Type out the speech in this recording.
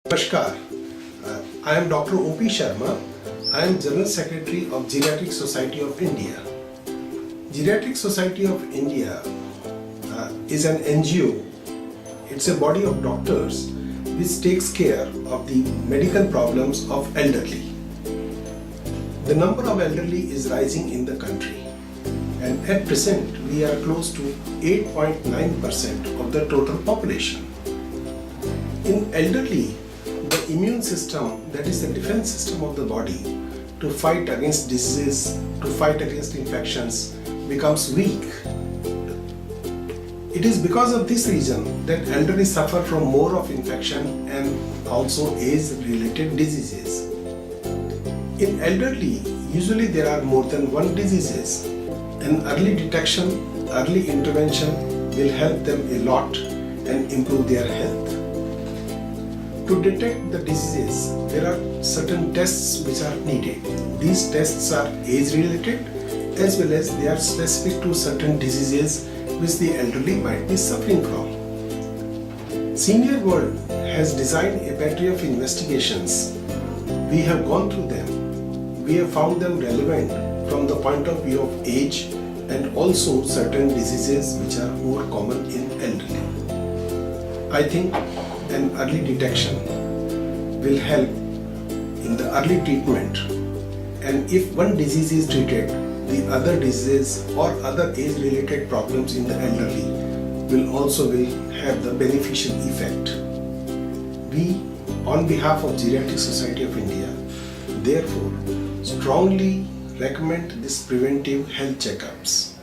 Namaskar, I am Dr. O.P. Sharma. I am General Secretary of Geriatric Society of India. Geriatric Society of India is an NGO. It's a body of doctors which takes care of the medical problems of elderly. The number of elderly is rising in the country, and at present we are close to 8.9% of the total population. In elderly, the immune system, that is the defense system of the body, to fight against diseases, to fight against infections, becomes weak. It is because of this reason that elderly suffer from more of infection and also age-related diseases. In elderly, usually there are more than one diseases. An early detection, early intervention will help them a lot and improve their health. To detect the diseases, there are certain tests which are needed. These tests are age-related as well as they are specific to certain diseases which the elderly might be suffering from. Senior World has designed a battery of investigations. We have gone through them. We have found them relevant from the point of view of age and also certain diseases which are more common in elderly. I think an early detection will help in the early treatment, and if one disease is treated, the other diseases or other age-related problems in the elderly will have the beneficial effect. We, on behalf of Geriatric Society of India, therefore strongly recommend these preventive health checkups.